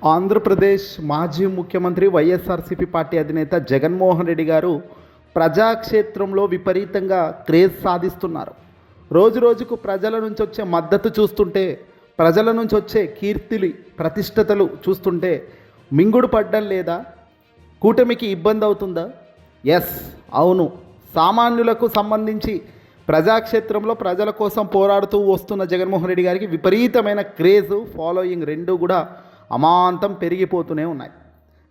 ఆంధ్రప్రదేశ్ మాజీ ముఖ్యమంత్రి వైఎస్ఆర్సీపీ పార్టీ అధినేత జగన్మోహన్ రెడ్డి గారు ప్రజాక్షేత్రంలో విపరీతంగా క్రేజ్ సాధిస్తున్నారు. రోజు రోజుకు ప్రజల నుంచి వచ్చే మద్దతు చూస్తుంటే, ప్రజల నుంచి వచ్చే కీర్తిలు ప్రతిష్టతలు చూస్తుంటే మింగుడు పడ్డం లేదా? కూటమికి ఇబ్బంది అవుతుందా? ఎస్, అవును. సామాన్యులకు సంబంధించి ప్రజాక్షేత్రంలో ప్రజల కోసం పోరాడుతూ వస్తున్న జగన్మోహన్ రెడ్డి గారికి విపరీతమైన క్రేజ్, ఫాలోయింగ్ రెండూ కూడా అమాంతం పెరిగిపోతూనే ఉన్నాయి.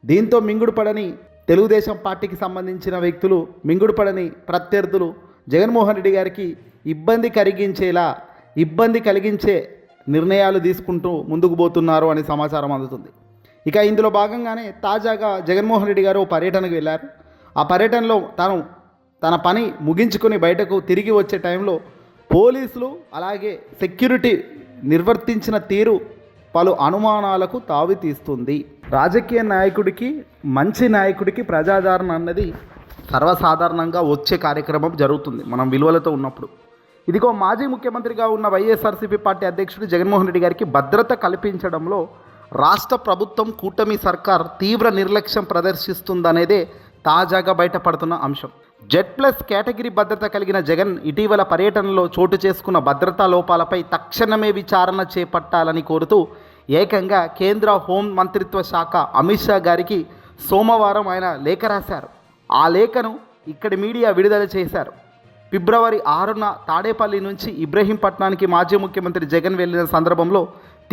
దీంతో మింగుడు పడని తెలుగుదేశం పార్టీకి సంబంధించిన వ్యక్తులు, మింగుడు పడని ప్రత్యర్థులు జగన్మోహన్ రెడ్డి గారికి ఇబ్బంది కలిగించే నిర్ణయాలు తీసుకుంటూ ముందుకు పోతున్నారు అని సమాచారం అందుతుంది. ఇక ఇందులో భాగంగానే తాజాగా జగన్మోహన్ రెడ్డి గారు పర్యటనకు వెళ్ళారు. ఆ పర్యటనలో తన పని ముగించుకొని బయటకు తిరిగి వచ్చే టైంలో పోలీసులు అలాగే సెక్యూరిటీ నిర్వర్తించిన తీరు పలు అనుమానాలకు తావితీస్తుంది. రాజకీయ నాయకుడికి, మంచి నాయకుడికి ప్రజాదరణ అన్నది సర్వసాధారణంగా వచ్చే కార్యక్రమం జరుగుతుంది మనం విలువలతో ఉన్నప్పుడు. ఇదిగో మాజీ ముఖ్యమంత్రిగా ఉన్న వైఎస్ఆర్సీపీ పార్టీ అధ్యక్షుడు జగన్మోహన్ రెడ్డి గారికి భద్రత కల్పించడంలో రాష్ట్ర ప్రభుత్వం, కూటమి సర్కార్ తీవ్ర నిర్లక్ష్యం ప్రదర్శిస్తుందనేదే తాజాగా బయటపడుతున్న అంశం. Z+ కేటగిరీ భద్రత కలిగిన జగన్ ఇటీవల పర్యటనలో చోటు చేసుకున్న భద్రతా లోపాలపై తక్షణమే విచారణ చేపట్టాలని కోరుతూ ఏకంగా కేంద్ర హోం మంత్రిత్వ శాఖ అమిత్ షా గారికి సోమవారం ఆయన లేఖ రాశారు. ఆ లేఖను ఇక్కడి మీడియా విడుదల చేశారు. ఫిబ్రవరి 6న తాడేపల్లి నుంచి ఇబ్రహీంపట్నానికి మాజీ ముఖ్యమంత్రి జగన్ వెళ్లిన సందర్భంలో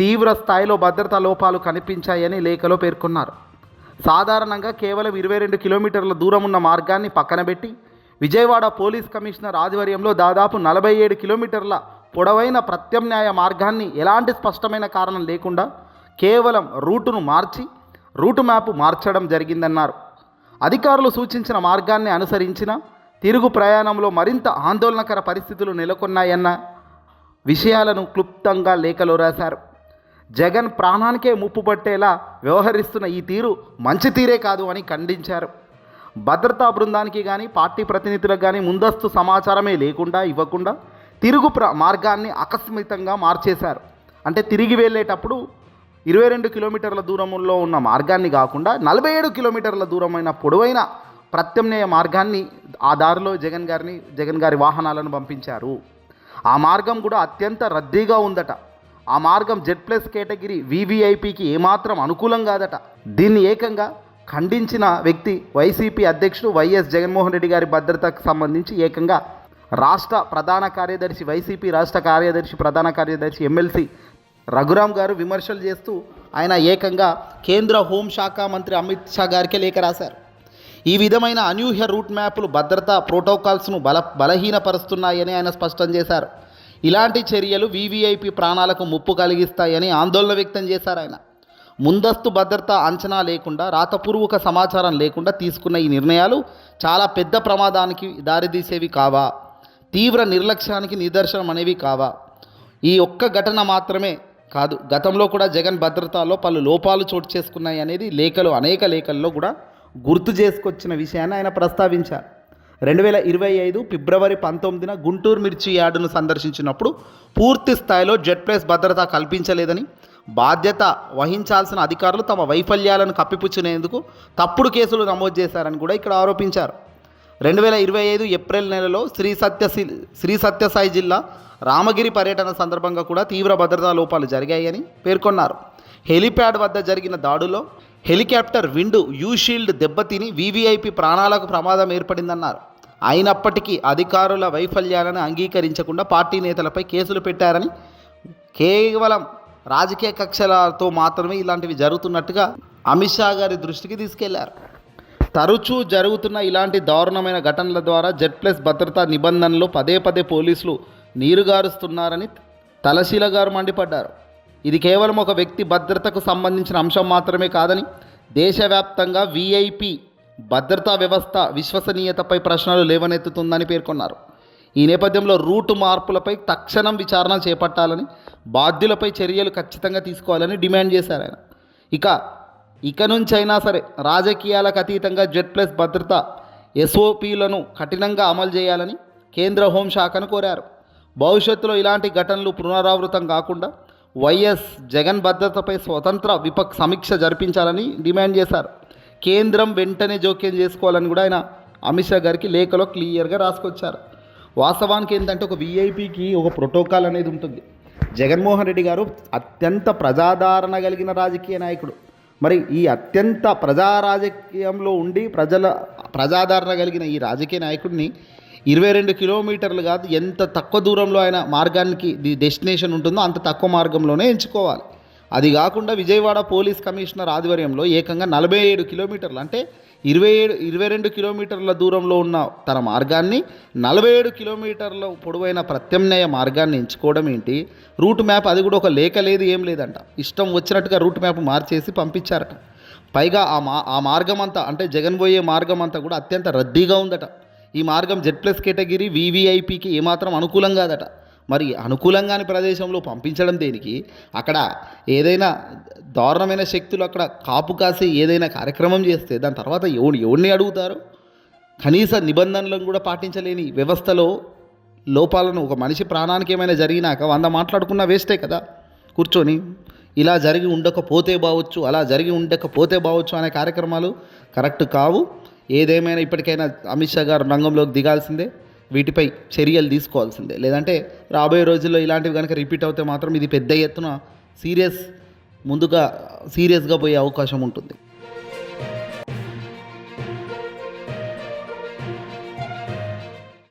తీవ్ర స్థాయిలో భద్రతా లోపాలు కనిపించాయని లేఖలో పేర్కొన్నారు. సాధారణంగా కేవలం 22 కిలోమీటర్ల దూరం ఉన్న మార్గాన్ని పక్కన పెట్టి విజయవాడ పోలీస్ కమిషనర్ ఆధ్వర్యంలో దాదాపు 47 కిలోమీటర్ల పొడవైన ప్రత్యామ్నాయ మార్గాన్ని ఎలాంటి స్పష్టమైన కారణం లేకుండా కేవలం రూటు మ్యాప్ మార్చడం జరిగిందన్నారు. అధికారులు సూచించిన మార్గాన్ని అనుసరించిన తిరుగు ప్రయాణంలో మరింత ఆందోళనకర పరిస్థితులు నెలకొన్నాయన్న విషయాలను క్లుప్తంగా లేఖలో రాశారు. జగన్ ప్రాణానికే ముప్పు పట్టేలా వ్యవహరిస్తున్న ఈ తీరు మంచి తీరే కాదు అని ఖండించారు. భద్రతా బృందానికి కానీ, పార్టీ ప్రతినిధులకు కానీ ముందస్తు సమాచారమే ఇవ్వకుండా తిరుగు మార్గాన్ని ఆకస్మికంగా మార్చేశారు. అంటే తిరిగి వెళ్ళేటప్పుడు 22 కిలోమీటర్ల దూరంలో ఉన్న మార్గాన్ని కాకుండా 47 కిలోమీటర్ల దూరమైన పొడవైన ప్రత్యామ్నాయ మార్గాన్ని ఆ దారిలో జగన్ గారి వాహనాలను పంపించారు. ఆ మార్గం కూడా అత్యంత రద్దీగా ఉందట. ఆ మార్గం Z+ కేటగిరీ VVIPకి ఏమాత్రం అనుకూలం కాదట. దీన్ని ఏకంగా ఖండించిన వ్యక్తి వైసీపీ అధ్యక్షుడు వైఎస్ జగన్మోహన్ రెడ్డి గారి భద్రతకు సంబంధించి ఏకంగా వైసీపీ రాష్ట్ర కార్యదర్శి ప్రధాన కార్యదర్శి ఎమ్మెల్సీ రఘురామ్ గారు విమర్శలు చేస్తూ ఆయన ఏకంగా కేంద్ర హోంశాఖ మంత్రి అమిత్ షా గారికి లేఖ రాశారు. ఈ విధమైన అనూహ్య రూట్ మ్యాప్లు భద్రతా ప్రోటోకాల్స్ను బలహీనపరుస్తున్నాయని ఆయన స్పష్టం చేశారు. ఇలాంటి చర్యలు VVIP ప్రాణాలకు ముప్పు కలిగిస్తాయని ఆందోళన వ్యక్తం చేశారు ఆయన. ముందస్తు భద్రతా అంచనా లేకుండా, రాతపూర్వక సమాచారం లేకుండా తీసుకున్న ఈ నిర్ణయాలు చాలా పెద్ద ప్రమాదానికి దారితీసేవి కావా, తీవ్ర నిర్లక్ష్యానికి నిదర్శనం అనేవి కావా? ఈ ఒక్క ఘటన మాత్రమే కాదు, గతంలో కూడా జగన్ భద్రతలో పలు లోపాలు చోటు చేసుకున్నాయి అనేది అనేక లేఖల్లో కూడా గుర్తు చేసుకొచ్చిన విషయాన్ని ఆయన ప్రస్తావించారు. 2025 ఫిబ్రవరి 19న గుంటూరు మిర్చి యార్డును సందర్శించినప్పుడు పూర్తి స్థాయిలో Z+ భద్రత కల్పించలేదని, బాధ్యత వహించాల్సిన అధికారులు తమ వైఫల్యాలను కప్పిపుచ్చునేందుకు తప్పుడు కేసులు నమోదు చేశారని కూడా ఇక్కడ ఆరోపించారు. 2025 ఏప్రిల్ నెలలో శ్రీ సత్యసాయి జిల్లా రామగిరి పర్యటన సందర్భంగా కూడా తీవ్ర భద్రతా లోపాలు జరిగాయని పేర్కొన్నారు. హెలిప్యాడ్ వద్ద జరిగిన దాడులో హెలికాప్టర్ విండ్ షీల్డ్ దెబ్బతిని VVIP ప్రాణాలకు ప్రమాదం ఏర్పడిందన్నారు. అయినప్పటికీ అధికారుల వైఫల్యాలను అంగీకరించకుండా పార్టీ నేతలపై కేసులు పెట్టారని, కేవలం రాజకీయ కక్షలతో మాత్రమే ఇలాంటివి జరుగుతున్నట్టుగా అమిత్ షా గారి దృష్టికి తీసుకెళ్లారు. తరచూ జరుగుతున్న ఇలాంటి దారుణమైన ఘటనల ద్వారా Z+ భద్రతా నిబంధనలు పదే పోలీసులు నీరుగారుస్తున్నారని తలశీల గారు మండిపడ్డారు. ఇది కేవలం ఒక వ్యక్తి భద్రతకు సంబంధించిన అంశం మాత్రమే కాదని, దేశవ్యాప్తంగా VIP భద్రతా వ్యవస్థ విశ్వసనీయతపై ప్రశ్నలు లేవనెత్తుతుందని పేర్కొన్నారు. ఈ నేపథ్యంలో రూటు మార్పులపై తక్షణం విచారణ చేపట్టాలని, బాధ్యులపై చర్యలు ఖచ్చితంగా తీసుకోవాలని డిమాండ్ చేశారు ఆయన. ఇక నుంచైనా సరే రాజకీయాలకు అతీతంగా Z+ భద్రత SOPలను కఠినంగా అమలు చేయాలని కేంద్ర హోంశాఖను కోరారు. భవిష్యత్తులో ఇలాంటి ఘటనలు పునరావృతం కాకుండా వైఎస్ జగన్ భద్రతపై స్వతంత్ర విపక్ష సమీక్ష జరిపించాలని డిమాండ్ చేశారు. కేంద్రం వెంటనే జోక్యం చేసుకోవాలని కూడా ఆయన అమిత్ షా గారికి లేఖలో క్లియర్గా రాసుకొచ్చారు. వాస్తవానికి ఏంటంటే ఒక వీఐపీకి ఒక ప్రోటోకాల్ అనేది ఉంటుంది. జగన్మోహన్ రెడ్డి గారు అత్యంత ప్రజాదరణ కలిగిన రాజకీయ నాయకుడు. మరి ఈ అత్యంత ప్రజా రాజకీయంలో ఉండి ప్రజాదరణ కలిగిన ఈ రాజకీయ నాయకుడిని 22 కిలోమీటర్లు కాదు, ఎంత తక్కువ దూరంలో ఆయన మార్గానికి డెస్టినేషన్ ఉంటుందో అంత తక్కువ మార్గంలోనే ఎంచుకోవాలి. అది కాకుండా విజయవాడ పోలీస్ కమిషనర్ ఆధ్వర్యంలో ఏకంగా 47 కిలోమీటర్లు అంటే 22 కిలోమీటర్ల దూరంలో ఉన్న తన మార్గాన్ని 47 కిలోమీటర్ల పొడవైన ప్రత్యామ్నాయ మార్గాన్ని ఎంచుకోవడం ఏంటి? రూట్ మ్యాప్ అది కూడా ఒక లేఖ లేదు, ఏం లేదంట. ఇష్టం వచ్చినట్టుగా రూట్ మ్యాప్ మార్చేసి పంపించారట. పైగా ఆ మార్గం అంతా అంటే జగన్ పోయే మార్గం అంతా కూడా అత్యంత రద్దీగా ఉందట. ఈ మార్గం Z+ కేటగిరీ VVIPకి ఏమాత్రం అనుకూలం కాదట. మరి అనుకూలంగాని ప్రదేశంలో పంపించడం దేనికి? అక్కడ ఏదైనా దారుణమైన శక్తులు అక్కడ కాపు కాసి ఏదైనా కార్యక్రమం చేస్తే దాని తర్వాత ఎవరిని అడుగుతారు? కనీస నిబంధనలను కూడా పాటించలేని వ్యవస్థలో లోపాలను, ఒక మనిషి ప్రాణానికి ఏమైనా జరిగినాక 100 మాట్లాడుకున్నా వేస్టే కదా. కూర్చొని ఇలా జరిగి ఉండకపోతే బావచ్చు, అలా జరిగి ఉండకపోతే బావచ్చు అనే కార్యక్రమాలు కరెక్ట్ కావు. ఏదేమైనా ఇప్పటికైనా అమిత్ షా గారు రంగంలోకి దిగాల్సిందే, వీటిపై చర్యలు తీసుకోవాల్సిందే. లేదంటే రాబోయే రోజుల్లో ఇలాంటివి కనుక రిపీట్ అవుతే మాత్రం ఇది పెద్ద ఎత్తున సీరియస్గా పోయే అవకాశం ఉంటుంది.